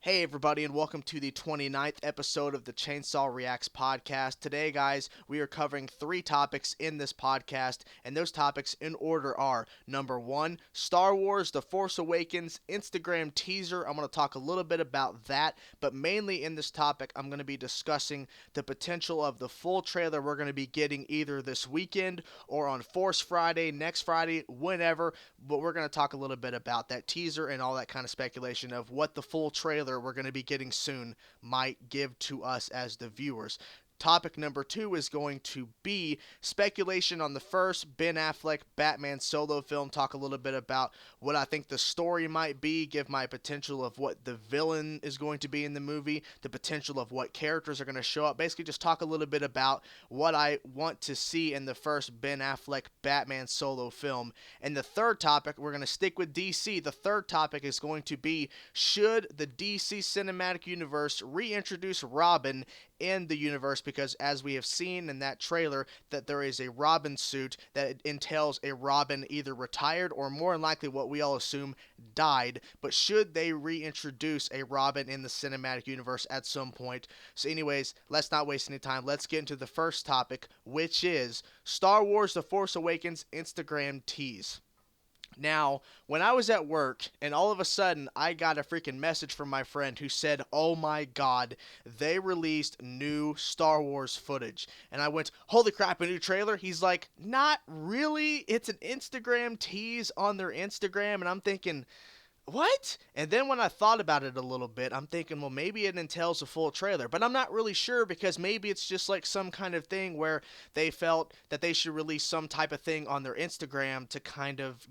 Hey everybody, and welcome to the 29th episode of the Chainsaw Reacts podcast. Today, guys, we are covering three topics in this podcast, and those topics in order are: number one, Star Wars The Force Awakens Instagram teaser. I'm going to talk a little bit about that, but mainly in this topic, I'm going to be discussing the potential of the full trailer we're going to be getting either this weekend or on Force Friday, next Friday, whenever. But we're going to talk a little bit about that teaser and all that kind of speculation of what the full trailer we're going to be getting soon might give to us as the viewers. Topic number two is going to be speculation on the first Ben Affleck Batman solo film. Talk a little bit about what I think the story might be, give my potential of what the villain is going to be in the movie, the potential of what characters are going to show up. Basically, just talk a little bit about what I want to see in the first Ben Affleck Batman solo film. And the third topic, we're going to stick with DC. The third topic is going to be, should the DC Cinematic Universe reintroduce Robin in the universe, because as we have seen in that trailer that there is a Robin suit that entails a Robin either retired or more than likely what we all assume died. But should they reintroduce a Robin in the cinematic universe at some point? So anyways, let's not waste any time. Let's get into the first topic, which is Star Wars The Force Awakens Instagram tease. Now, when I was at work, and all of a sudden I got a freaking message from my friend who said, "Oh my god, they released new Star Wars footage." And I went, "Holy crap, a new trailer?" He's like, "Not really. It's an Instagram tease on their Instagram." And I'm thinking, what? And then when I thought about it a little bit, I'm thinking, well, maybe it entails a full trailer. But I'm not really sure, because maybe it's just like some kind of thing where they felt that they should release some type of thing on their Instagram to kind of,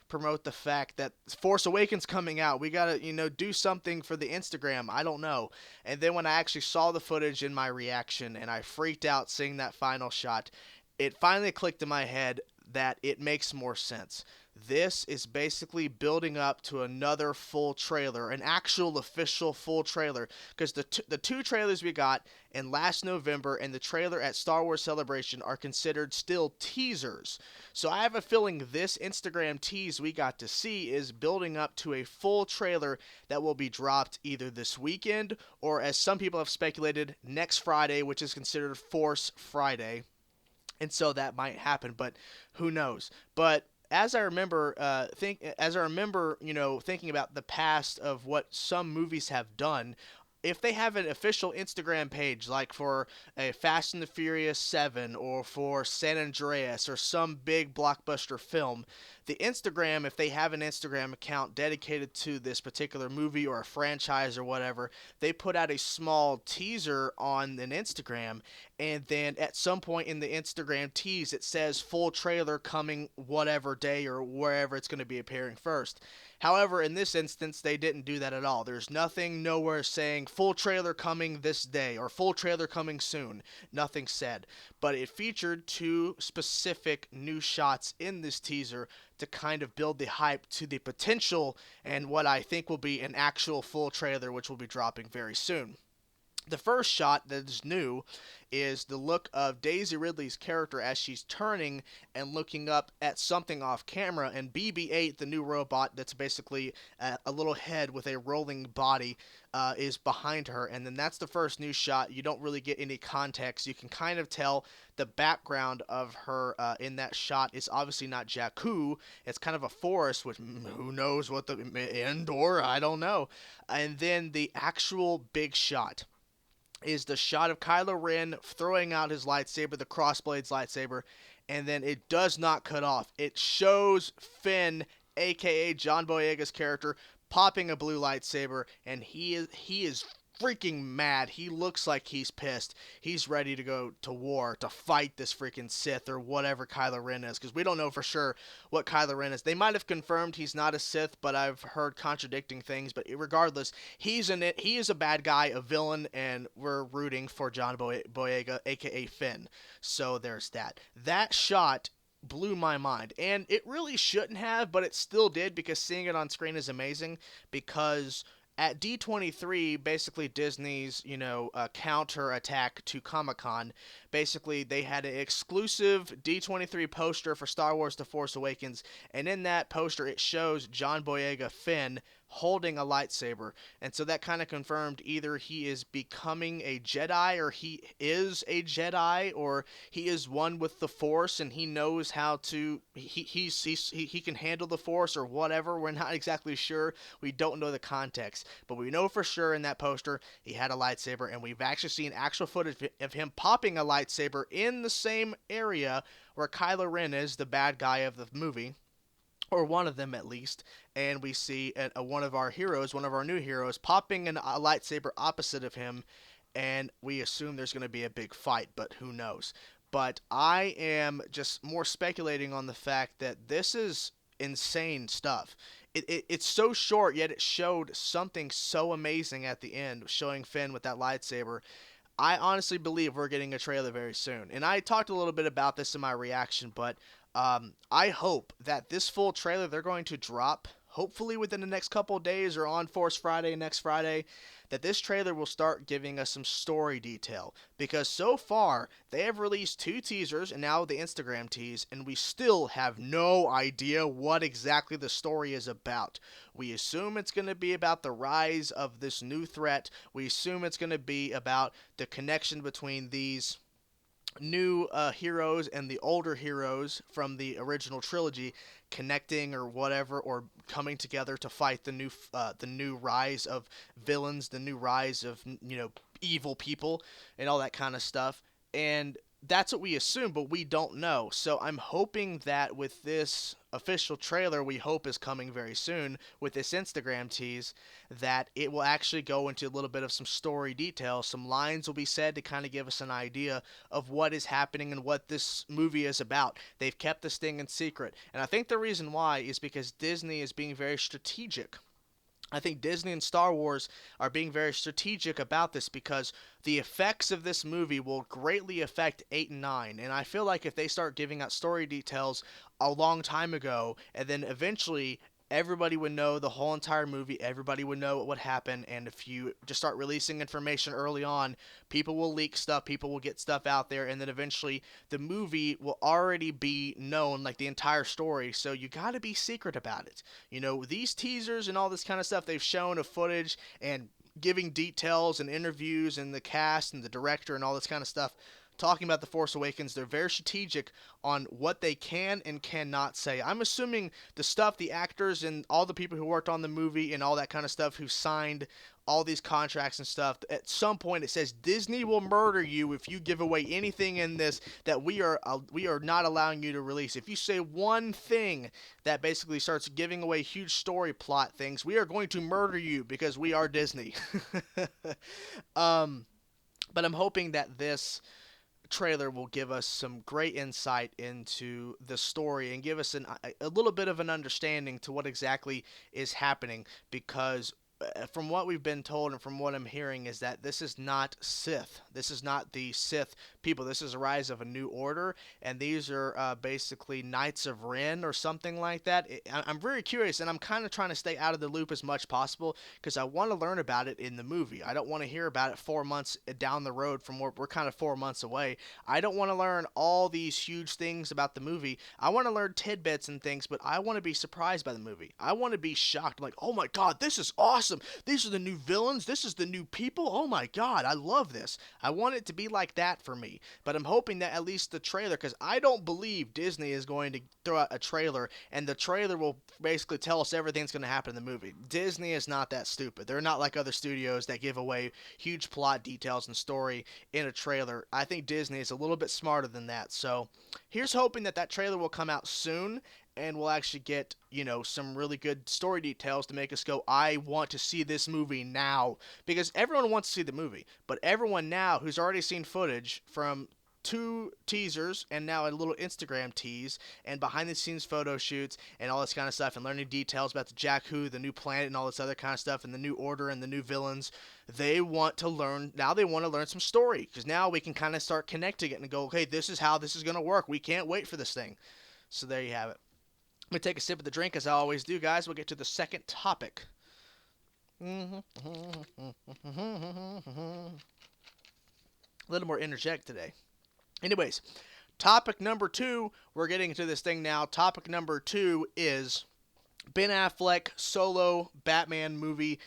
promote the fact that Force Awakens coming out. We gotta, do something for the Instagram. I don't know. And then when I actually saw the footage in my reaction and I freaked out seeing that final shot, it finally clicked in my head that it makes more sense. This is basically building up to another full trailer, an actual official full trailer, because the two trailers we got in last November and the trailer at Star Wars Celebration are considered still teasers. So I have a feeling this Instagram tease we got to see is building up to a full trailer that will be dropped either this weekend or, as some people have speculated, next Friday, which is considered Force Friday. And so that might happen, but who knows? But as I remember, thinking about the past of what some movies have done, if they have an official Instagram page, like for a Fast and the Furious 7 or for San Andreas or some big blockbuster film, the Instagram, if they have an Instagram account dedicated to this particular movie or a franchise or whatever, they put out a small teaser on an Instagram, and then at some point in the Instagram tease, it says full trailer coming whatever day or wherever it's going to be appearing first. However, in this instance, they didn't do that at all. There's nothing nowhere saying full trailer coming this day or full trailer coming soon. Nothing said. But it featured two specific new shots in this teaser to kind of build the hype to the potential and what I think will be an actual full trailer, which will be dropping very soon. The first shot that is new is the look of Daisy Ridley's character as she's turning and looking up at something off camera, and BB-8, the new robot that's basically a little head with a rolling body, is behind her. And then that's the first new shot. You don't really get any context. You can kind of tell the background of her in that shot is obviously not Jakku. It's kind of a forest, which who knows what the indoor, I don't know. And then the actual big shot is the shot of Kylo Ren throwing out his lightsaber, the Crossblades lightsaber, and then it does not cut off. It shows Finn, aka John Boyega's character, popping a blue lightsaber, and he is freaking mad. He looks like he's pissed. He's ready to go to war to fight this freaking Sith or whatever Kylo Ren is, because we don't know for sure what Kylo Ren is. They might have confirmed he's not a Sith, but I've heard contradicting things. But regardless, he's in it. He is a bad guy, a villain, and we're rooting for John Boyega, aka Finn. So there's that. That shot blew my mind, and it really shouldn't have, but it still did, because seeing it on screen is amazing. Because at D23, basically Disney's, counter attack to Comic-Con, basically they had an exclusive D23 poster for Star Wars The Force Awakens, and in that poster it shows John Boyega Finn holding a lightsaber. And so that kind of confirmed either he is becoming a Jedi, or he is a Jedi, or he is one with the Force and he knows how to he can handle the Force or whatever. We're not exactly sure. We don't know the context, but we know for sure in that poster he had a lightsaber, and we've actually seen actual footage of him popping a lightsaber in the same area where Kylo Ren is, the bad guy of the movie, or one of them at least, and we see one of our heroes, one of our new heroes, popping a lightsaber opposite of him, and we assume there's going to be a big fight, but who knows. But I am just more speculating on the fact that this is insane stuff. It's so short, yet it showed something so amazing at the end, showing Finn with that lightsaber. I honestly believe we're getting a trailer very soon. And I talked a little bit about this in my reaction, but I hope that this full trailer they're going to drop, hopefully within the next couple of days or on Force Friday, next Friday, that this trailer will start giving us some story detail. Because so far, they have released 2 teasers and now the Instagram tease, and we still have no idea what exactly the story is about. We assume it's going to be about the rise of this new threat. We assume it's going to be about the connection between these new heroes and the older heroes from the original trilogy connecting or whatever, or coming together to fight the new rise of villains, the new rise of evil people and all that kind of stuff. And that's what we assume, but we don't know. So I'm hoping that with this official trailer, we hope is coming very soon, with this Instagram tease, that it will actually go into a little bit of some story detail. Some lines will be said to kind of give us an idea of what is happening and what this movie is about. They've kept this thing in secret, and I think the reason why is because Disney is being very strategic. I think Disney and Star Wars are being very strategic about this, because the effects of this movie will greatly affect 8 and 9. And I feel like if they start giving out story details a long time ago, and then eventually everybody would know the whole entire movie, everybody would know what would happen, and if you just start releasing information early on, people will leak stuff, people will get stuff out there, and then eventually the movie will already be known, like the entire story, so you gotta be secret about it. These teasers and all this kind of stuff they've shown of footage and giving details and interviews and the cast and the director and all this kind of stuff, talking about The Force Awakens, they're very strategic on what they can and cannot say. I'm assuming the stuff, the actors and all the people who worked on the movie and all that kind of stuff, who signed all these contracts and stuff, at some point it says Disney will murder you if you give away anything in this that we are not allowing you to release. If you say one thing that basically starts giving away huge story plot things, we are going to murder you, because we are Disney. But I'm hoping that this trailer will give us some great insight into the story and give us a little bit of an understanding to what exactly is happening, because from what we've been told and from what I'm hearing is that this is not Sith. This is not the Sith people. This is a rise of a new order, and these are basically Knights of Ren or something like that. I'm very curious, and I'm kind of trying to stay out of the loop as much possible, because I want to learn about it in the movie. I don't want to hear about it 4 months down the road from where we're kind of 4 months away. I don't want to learn all these huge things about the movie. I want to learn tidbits and things, but I want to be surprised by the movie. I want to be shocked, like, oh my god, this is awesome. These are the new villains. This is the new people. Oh my god, I love this. I want it to be like that for me. But I'm hoping that at least the trailer, because I don't believe Disney is going to throw out a trailer and the trailer will basically tell us everything that's going to happen in the movie. Disney is not that stupid. They're not like other studios that give away huge plot details and story in a trailer. I think Disney is a little bit smarter than that. So here's hoping that that trailer will come out soon, and we'll actually get, some really good story details to make us go, I want to see this movie now. Because everyone wants to see the movie, but everyone now who's already seen footage from 2 teasers and now a little Instagram tease and behind the scenes photo shoots and all this kind of stuff, and learning details about the Jakku, the new planet, and all this other kind of stuff, and the new order and the new villains, they want to learn some story, because now we can kind of start connecting it and go, okay, this is how this is going to work. We can't wait for this thing. So there you have it. I'm going to take a sip of the drink, as I always do, guys. We'll get to the second topic. A little more energetic today. Anyways, topic number 2, we're getting into this thing now. Topic number 2 is Ben Affleck solo Batman movie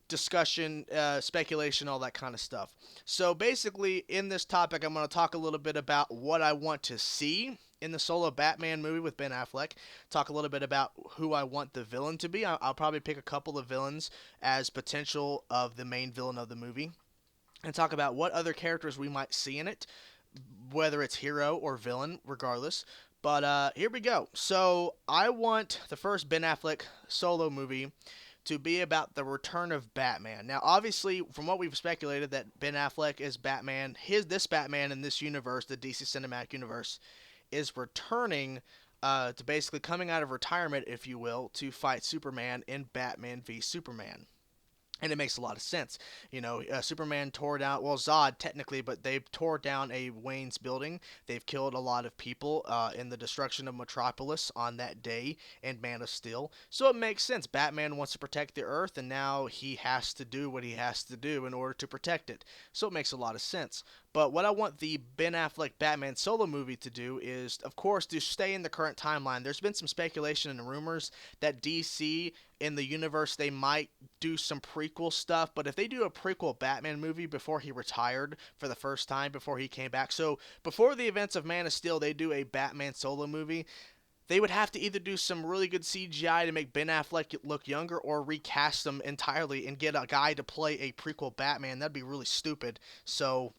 discussion, speculation, all that kind of stuff. So basically, in this topic, I'm going to talk a little bit about what I want to see in the solo Batman movie with Ben Affleck. Talk a little bit about who I want the villain to be. I'll probably pick a couple of villains as potential of the main villain of the movie, and talk about what other characters we might see in it, whether it's hero or villain, regardless. But here we go. So I want the first Ben Affleck solo movie to be about the return of Batman. Now, obviously, from what we've speculated, that Ben Affleck is Batman. This Batman in this universe, the DC Cinematic Universe, is returning to basically coming out of retirement, if you will, to fight Superman in Batman v Superman. And it makes a lot of sense. Superman tore down, well, Zod technically, but they tore down a Wayne's building. They've killed a lot of people in the destruction of Metropolis on that day in Man of Steel. So it makes sense. Batman wants to protect the Earth, and now he has to do what he has to do in order to protect it. So it makes a lot of sense. But what I want the Ben Affleck Batman solo movie to do is, of course, to stay in the current timeline. There's been some speculation and rumors that DC in the universe, they might do some prequel stuff, but if they do a prequel Batman movie before he retired for the first time, before he came back, so before the events of Man of Steel, they do a Batman solo movie, they would have to either do some really good CGI to make Ben Affleck look younger or recast him entirely and get a guy to play a prequel Batman. That'd be really stupid. So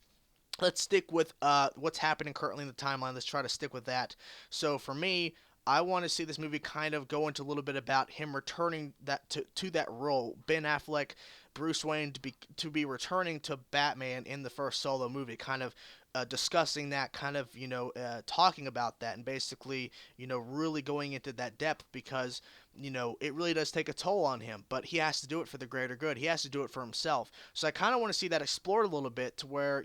let's stick with what's happening currently in the timeline. Let's try to stick with that. So for me, I want to see this movie kind of go into a little bit about him returning that to that role. Ben Affleck, Bruce Wayne to be returning to Batman in the first solo movie, kind of discussing that, kind of talking about that, and basically really going into that depth, because it really does take a toll on him, but he has to do it for the greater good. He has to do it for himself. So I kind of want to see that explored a little bit, to where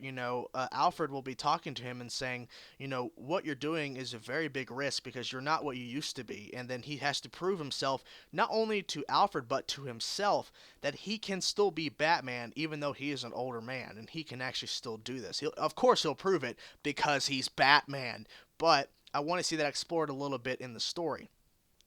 Alfred will be talking to him and saying, what you're doing is a very big risk, because you're not what you used to be. And then he has to prove himself, not only to Alfred but to himself, that he can still be Batman even though he is an older man, and he can actually still do this. Of course he'll prove it, because he's Batman, but I want to see that explored a little bit in the story.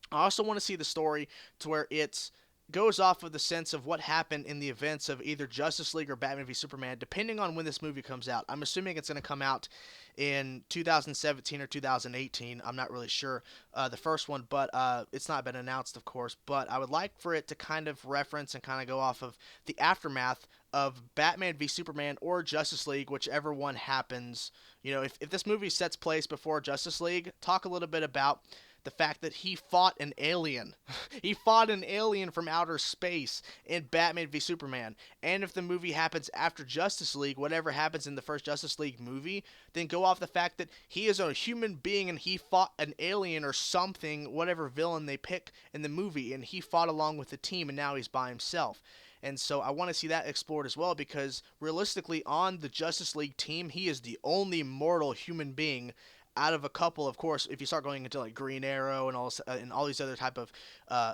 I also want to see the story to where it goes off of the sense of what happened in the events of either Justice League or Batman v Superman, depending on when this movie comes out. I'm assuming it's going to come out in 2017 or 2018. I'm not really sure, the first one, but it's not been announced, of course. But I would like for it to kind of reference and kind of go off of the aftermath of Batman v Superman or Justice League, whichever one happens. If this movie sets place before Justice League, talk a little bit about the fact that he fought an alien. He fought an alien from outer space in Batman v Superman. And if the movie happens after Justice League, whatever happens in the first Justice League movie, then go off the fact that he is a human being and he fought an alien or something, whatever villain they pick in the movie, and he fought along with the team, and now he's by himself. And so I want to see that explored as well, because realistically, on the Justice League team, he is the only mortal human being out of a couple. Of course, if you start going into like Green Arrow and all these other type of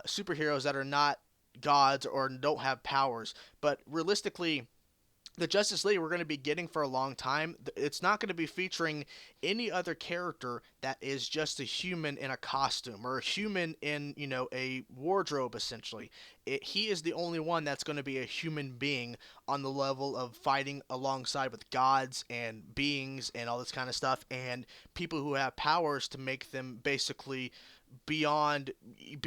superheroes that are not gods or don't have powers. But realistically, the Justice League we're going to be getting for a long time, it's not going to be featuring any other character that is just a human in a costume, or a human in, a wardrobe, essentially. He is the only one that's going to be a human being on the level of fighting alongside with gods and beings and all this kind of stuff, and people who have powers to make them basically be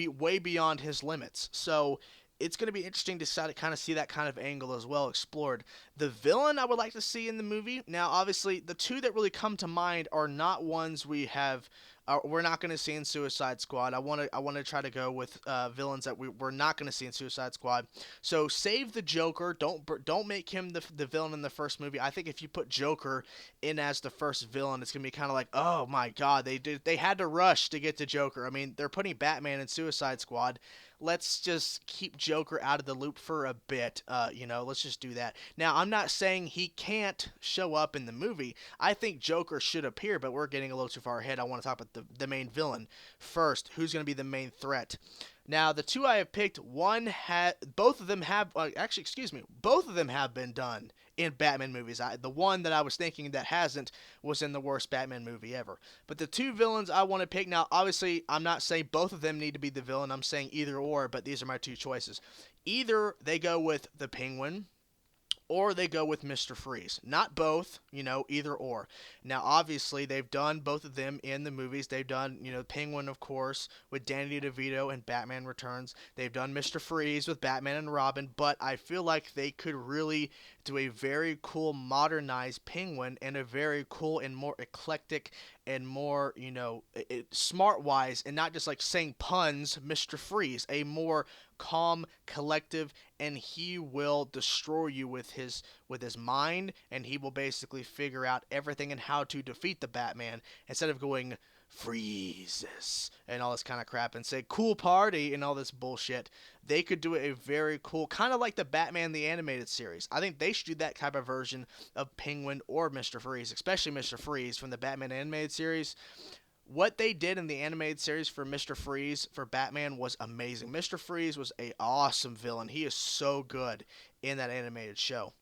way beyond his limits. So it's going to be interesting to kind of see that kind of angle as well explored. The villain I would like to see in the movie. Now, obviously, the two that really come to mind are not ones we're not going to see in Suicide Squad. I want to try to go with villains that we're not going to see in Suicide Squad. So save the Joker. Don't make him the villain in the first movie. I think if you put Joker in as the first villain, it's going to be kind of like, oh my God, they had to rush to get to Joker. I mean, they're putting Batman in Suicide Squad. Let's just keep Joker out of the loop for a bit. Let's just do that. Now, I'm not saying he can't show up in the movie. I think Joker should appear, but we're getting a little too far ahead. I want to talk about the main villain first. Who's going to be the main threat? Now, the two I have picked, both of them have, actually, excuse me, both of them have been done in Batman movies. The one that I was thinking that hasn't was in the worst Batman movie ever. But the two villains I want to pick now, obviously, I'm not saying both of them need to be the villain. I'm saying either or, but these are my two choices. Either they go with the Penguin, or they go with Mr. Freeze. Not both, either or. Now, obviously, they've done both of them in the movies. They've done, Penguin, of course, with Danny DeVito and Batman Returns. They've done Mr. Freeze with Batman and Robin, but I feel like they could really do a very cool modernized Penguin and a very cool and more eclectic and more, smart wise and not just like saying puns, Mr. Freeze, a more calm, collective, and he will destroy you with his mind, and he will basically figure out everything and how to defeat the Batman instead of going freezes and all this kind of crap and say cool party and all this bullshit. They could do a very cool, kind of like the Batman the Animated Series. I think they should do that type of version of Penguin or Mr. Freeze, especially Mr. Freeze from the Batman Animated Series. What they did in the animated series for Mr. Freeze for Batman was amazing. Mr. Freeze was a awesome villain. He is so good in that animated show.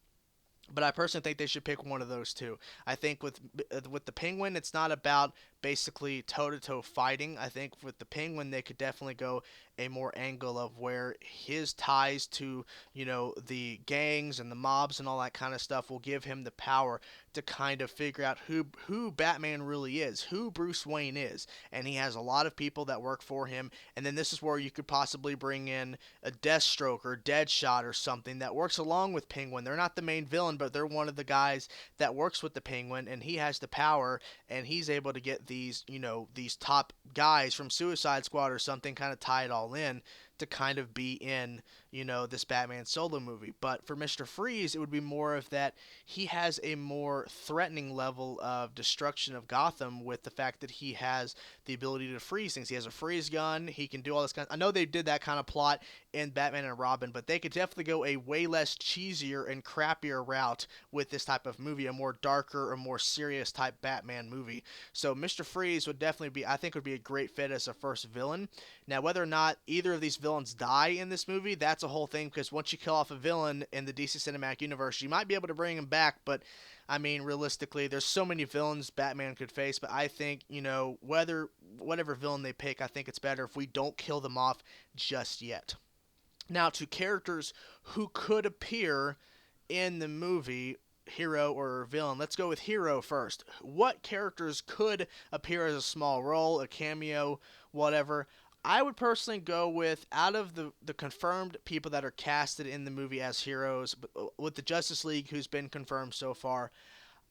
But I personally think they should pick one of those two. I think with the Penguin, it's not about basically toe-to-toe fighting. I think with the Penguin, they could definitely go a more angle of where his ties to, the gangs and the mobs and all that kind of stuff will give him the power to kind of figure out who Batman really is, who Bruce Wayne is. And he has a lot of people that work for him. And then this is where you could possibly bring in a Deathstroke or Deadshot or something that works along with Penguin. They're not the main villain, but they're one of the guys that works with the Penguin, and he has the power, and he's able to get these top guys from Suicide Squad or something kind of tie it all in to kind of be in, this Batman solo movie. But for Mr. Freeze, it would be more of that he has a more threatening level of destruction of Gotham with the fact that he has the ability to freeze things. He has a freeze gun. He can do all this kind of, I know they did that kind of plot in Batman and Robin, but they could definitely go a way less cheesier and crappier route with this type of movie, a more darker or more serious type Batman movie. So Mr. Freeze would definitely be, I think, would be a great fit as a first villain. Now, whether or not either of these villains die in this movie, that's a whole thing, because once you kill off a villain in the DC Cinematic Universe, you might be able to bring him back, but I mean, realistically, there's so many villains Batman could face, but I think, whatever villain they pick, I think it's better if we don't kill them off just yet. Now, to characters who could appear in the movie, hero or villain. Let's go with hero first. What characters could appear as a small role, a cameo, whatever? I would personally go with, out of the confirmed people that are casted in the movie as heroes, with the Justice League who's been confirmed so far,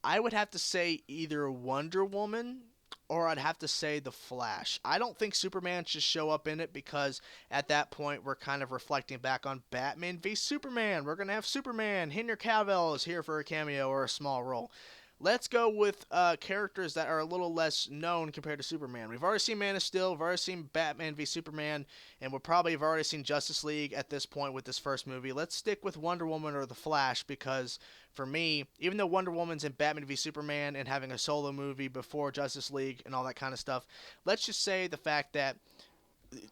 I would have to say either Wonder Woman or I'd have to say The Flash. I don't think Superman should show up in it, because at that point we're kind of reflecting back on Batman v Superman. We're going to have Superman. Henry Cavill is here for a cameo or a small role. Let's go with characters that are a little less known compared to Superman. We've already seen Man of Steel, we've already seen Batman v Superman, and we'll probably have already seen Justice League at this point with this first movie. Let's stick with Wonder Woman or The Flash, because for me, even though Wonder Woman's in Batman v Superman and having a solo movie before Justice League and all that kind of stuff, let's just say the fact that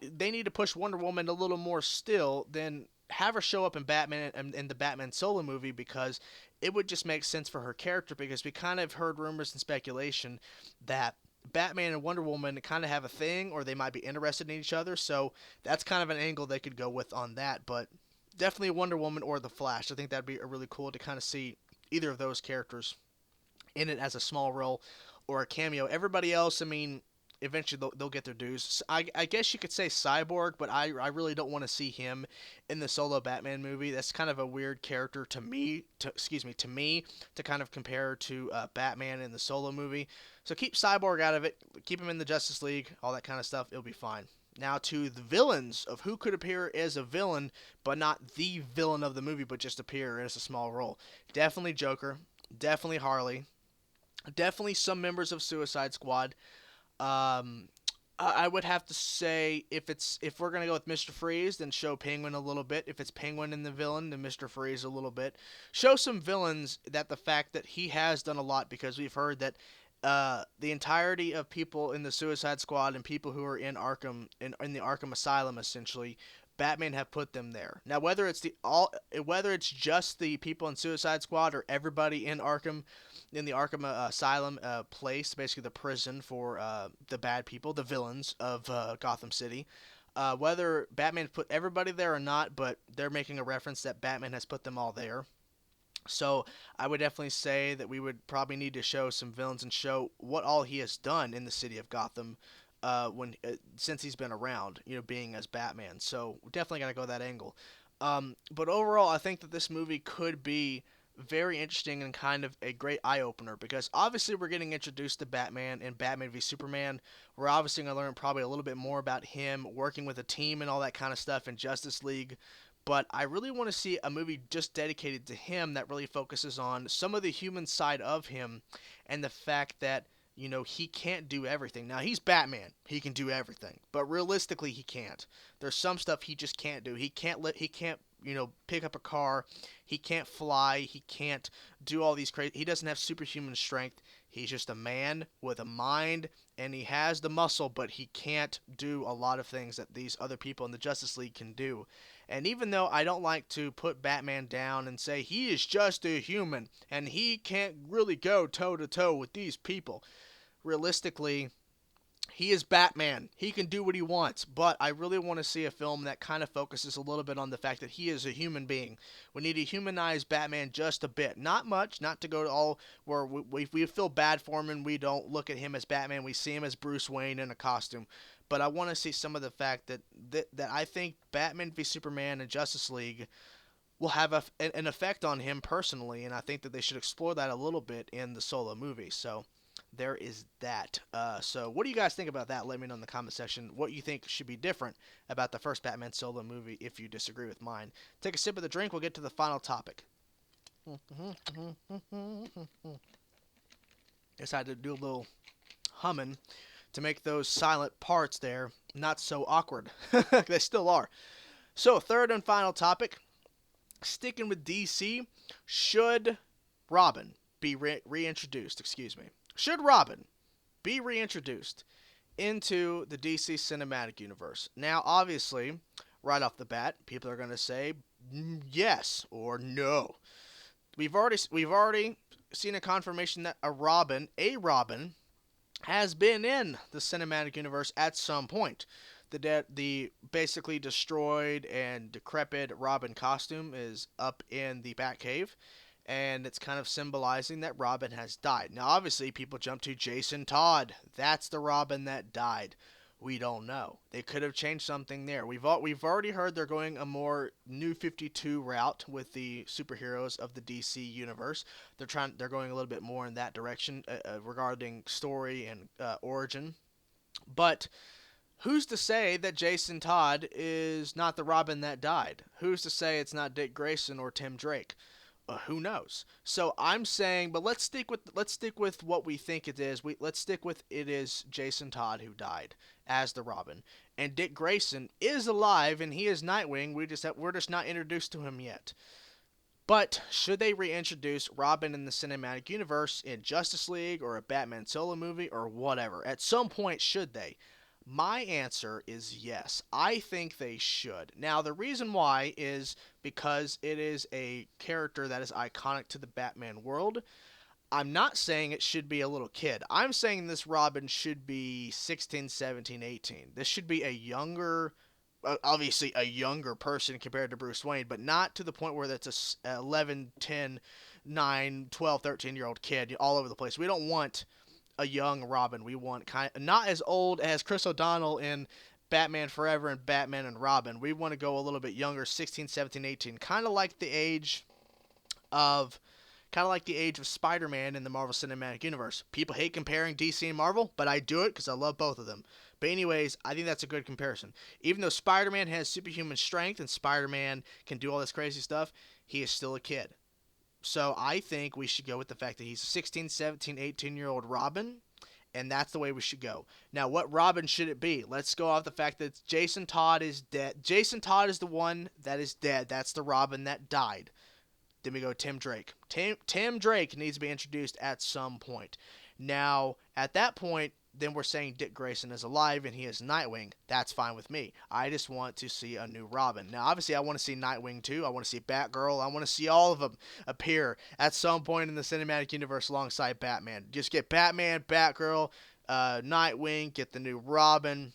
they need to push Wonder Woman a little more still than have her show up in Batman in the Batman solo movie, because it would just make sense for her character, because we kind of heard rumors and speculation that Batman and Wonder Woman kind of have a thing, or they might be interested in each other, so that's kind of an angle they could go with on that. But definitely Wonder Woman or The Flash. I think that'd be really cool to kind of see either of those characters in it as a small role or a cameo. Everybody else, I mean, eventually they'll get their dues. I guess you could say Cyborg, but I really don't want to see him in the solo Batman movie. That's kind of a weird character to me, to kind of compare to Batman in the solo movie. So keep Cyborg out of it. Keep him in the Justice League, all that kind of stuff. It'll be fine. Now to the villains of who could appear as a villain, but not the villain of the movie, but just appear as a small role. Definitely Joker. Definitely Harley. Definitely some members of Suicide Squad. I would have to say, if we're gonna go with Mr. Freeze, then show Penguin a little bit. If it's Penguin and the villain, then Mr. Freeze a little bit. Show some villains that the fact that he has done a lot, because we've heard that the entirety of people in the Suicide Squad and people who are in Arkham in the Arkham Asylum, essentially, Batman have put them there. Now, whether it's just the people in Suicide Squad or everybody in the Arkham Asylum place, basically the prison for the bad people, the villains of Gotham City. Whether Batman put everybody there or not, but they're making a reference that Batman has put them all there. So I would definitely say that we would probably need to show some villains and show what all he has done in the city of Gotham when since he's been around, being as Batman. So we definitely got to go that angle. But overall, I think that this movie could be very interesting and kind of a great eye opener because obviously we're getting introduced to Batman and Batman v Superman. We're obviously going to learn probably a little bit more about him working with a team and all that kind of stuff in Justice League. But I really want to see a movie just dedicated to him that really focuses on some of the human side of him and the fact that, he can't do everything. Now, he's Batman. He can do everything. But realistically, he can't. There's some stuff he just can't do. He can't, pick up a car. He can't fly. He can't do all these crazy. He doesn't have superhuman strength. He's just a man with a mind, and he has the muscle, but he can't do a lot of things that these other people in the Justice League can do. And even though I don't like to put Batman down and say he is just a human and he can't really go toe to toe with these people, realistically, he is Batman. He can do what he wants, but I really want to see a film that kind of focuses a little bit on the fact that he is a human being. We need to humanize Batman just a bit. Not much, not to go to all where we feel bad for him and we don't look at him as Batman. We see him as Bruce Wayne in a costume. But I want to see some of the fact that I think Batman v Superman and Justice League will have an effect on him personally, and I think that they should explore that a little bit in the solo movie. So there is that. So what do you guys think about that? Let me know in the comment section what you think should be different about the first Batman solo movie if you disagree with mine. Take a sip of the drink. We'll get to the final topic. Guess I had to do a little humming to make those silent parts there not so awkward. They still are. So, third and final topic. Sticking with DC, should Robin be reintroduced? Should Robin be reintroduced into the DC cinematic universe? Now, obviously, right off the bat, people are going to say yes or no. We've already seen a confirmation that a Robin has been in the cinematic universe at some point. The basically destroyed and decrepit Robin costume is up in the Batcave, and it's kind of symbolizing that Robin has died. Now, obviously, people jump to Jason Todd. That's the Robin that died. We don't know. They could have changed something there. We've already heard they're going a more New 52 route with the superheroes of the DC universe. They're going a little bit more in that direction regarding story and origin. But who's to say that Jason Todd is not the Robin that died? Who's to say it's not Dick Grayson or Tim Drake? Who knows? So I'm saying, but let's stick with what we think it is. Let's stick with it is Jason Todd who died as the Robin, and Dick Grayson is alive and he is Nightwing. We're just not introduced to him yet. But should they reintroduce Robin in the cinematic universe in Justice League or a Batman solo movie or whatever? At some point, should they? My answer is yes. I think they should. Now, the reason why is because it is a character that is iconic to the Batman world. I'm not saying it should be a little kid. I'm saying this Robin should be 16, 17, 18. This should be a younger, obviously a younger person compared to Bruce Wayne, but not to the point where that's a 11, 10, 9, 12, 13-year-old kid all over the place. We don't want a young Robin. We want not as old as Chris O'Donnell in Batman Forever and Batman and Robin. We want to go a little bit younger, 16, 17, 18, kind of like the age of Spider-Man in the Marvel Cinematic Universe. People hate comparing DC and Marvel, but I do it because I love both of them. But anyways, I think that's a good comparison. Even though Spider-Man has superhuman strength and Spider-Man can do all this crazy stuff, he is still a kid. So I think we should go with the fact that he's a 16, 17, 18-year-old Robin, and that's the way we should go. Now, what Robin should it be? Let's go off the fact that Jason Todd is dead. Jason Todd is the one that is dead. That's the Robin that died. Then we go Tim Drake. Tim Drake needs to be introduced at some point. Now, at that point, then we're saying Dick Grayson is alive and he is Nightwing. That's fine with me. I just want to see a new Robin. Now, obviously, I want to see Nightwing too. I want to see Batgirl. I want to see all of them appear at some point in the cinematic universe alongside Batman. Just get Batman, Batgirl, Nightwing, get the new Robin,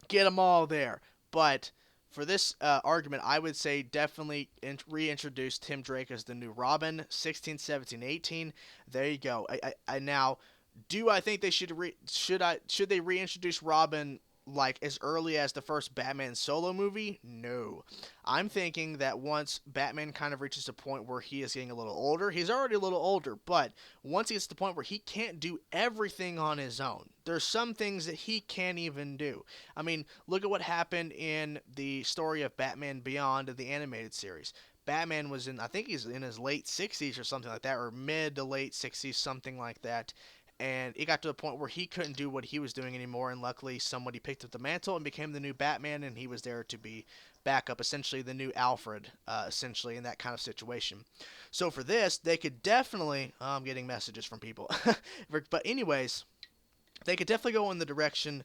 get them all there. But for this argument, I would say definitely reintroduce Tim Drake as the new Robin, 16, 17, 18. There you go. I now, do I think they should they reintroduce Robin like as early as the first Batman solo movie? No. I'm thinking that once Batman kind of reaches a point where he is getting a little older, he's already a little older, but once he gets to the point where he can't do everything on his own, there's some things that he can't even do. I mean, look at what happened in the story of Batman Beyond of the animated series. Batman was I think he's in his late 60s or something like that, or mid to late 60s, something like that. And it got to the point where he couldn't do what he was doing anymore, and luckily somebody picked up the mantle and became the new Batman, and he was there to be backup, essentially the new Alfred, essentially in that kind of situation. So for this, they could definitely, I'm getting messages from people, but anyways, they could definitely go in the direction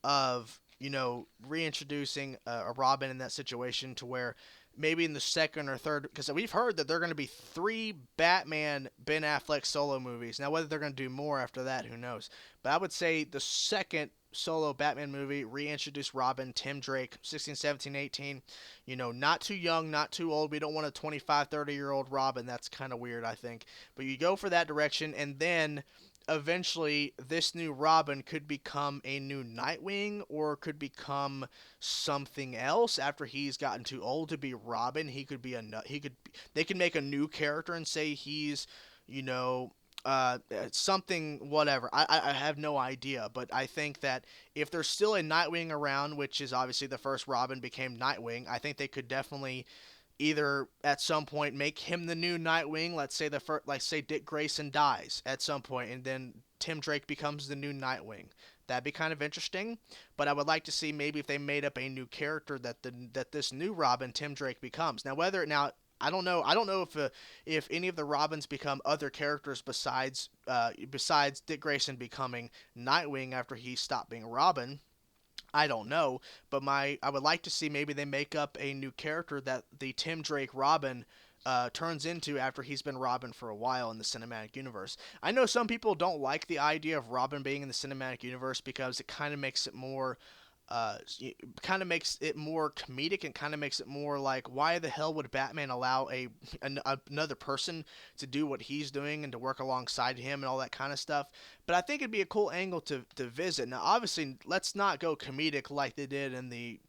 of, reintroducing a Robin in that situation to where maybe in the second or third, because we've heard that there are going to be 3 Batman Ben Affleck solo movies. Now, whether they're going to do more after that, who knows? But I would say the second solo Batman movie, reintroduce Robin, Tim Drake, 16, 17, 18. Not too young, not too old. We don't want a 25, 30-year-old Robin. That's kind of weird, I think. But you go for that direction, and then eventually this new Robin could become a new Nightwing or could become something else after he's gotten too old to be Robin. They could make a new character and say he's, you know, something, whatever. I have no idea, but I think that if there's still a Nightwing around, which is obviously the first Robin became Nightwing, I think they could definitely either at some point make him the new Nightwing. Let's say Dick Grayson dies at some point, and then Tim Drake becomes the new Nightwing. That'd be kind of interesting. But I would like to see maybe if they made up a new character that this new Robin Tim Drake becomes. Now I don't know. I don't know if any of the Robins become other characters besides Dick Grayson becoming Nightwing after he stopped being Robin. I don't know, but I would like to see maybe they make up a new character that the Tim Drake Robin turns into after he's been Robin for a while in the cinematic universe. I know some people don't like the idea of Robin being in the cinematic universe because it kind of makes it more comedic and kind of makes it more like, why the hell would Batman allow another person to do what he's doing and to work alongside him and all that kind of stuff. But I think it'd be a cool angle to visit. Now, obviously, let's not go comedic like they did in the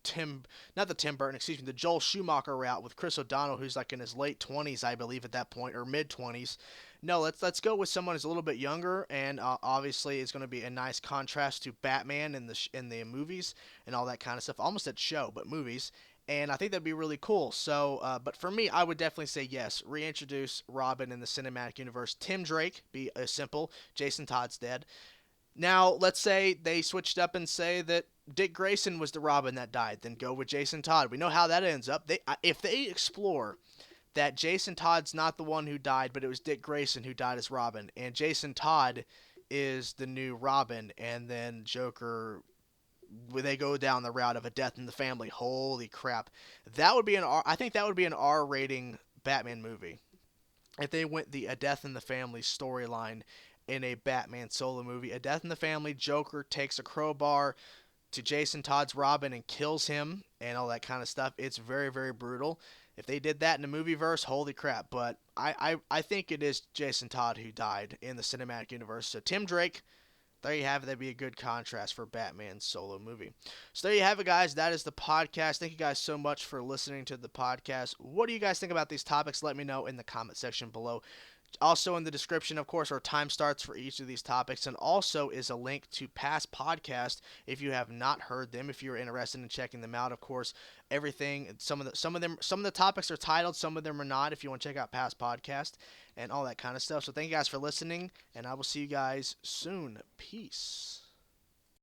Joel Schumacher route with Chris O'Donnell, who's like in his late 20s, I believe, at that point, or mid 20s. No, let's go with someone who's a little bit younger, and obviously it's going to be a nice contrast to Batman in the movies and all that kind of stuff. Almost at show, but movies. And I think that'd be really cool. So, but for me, I would definitely say yes. Reintroduce Robin in the cinematic universe. Tim Drake, be simple. Jason Todd's dead. Now, let's say they switched up and say that Dick Grayson was the Robin that died. Then go with Jason Todd. We know how that ends up. If they explore that Jason Todd's not the one who died, but it was Dick Grayson who died as Robin, and Jason Todd is the new Robin, and then Joker, they go down the route of a death in the family. Holy crap. I think that would be an R rating Batman movie. If they went a death in the family storyline in a Batman solo movie. A death in the family, Joker takes a crowbar to Jason Todd's Robin and kills him and all that kind of stuff. It's very, very brutal. If they did that in the movie verse, holy crap. But I think it is Jason Todd who died in the cinematic universe. So Tim Drake, there you have it. That'd be a good contrast for Batman's solo movie. So there you have it, guys. That is the podcast. Thank you guys so much for listening to the podcast. What do you guys think about these topics? Let me know in the comment section below. Also in the description, of course, are time starts for each of these topics, and also is a link to past podcasts if you have not heard them. If you're interested in checking them out, of course, everything. Some of the topics are titled, some of them are not. If you want to check out past podcasts and all that kind of stuff. So thank you guys for listening, and I will see you guys soon. Peace.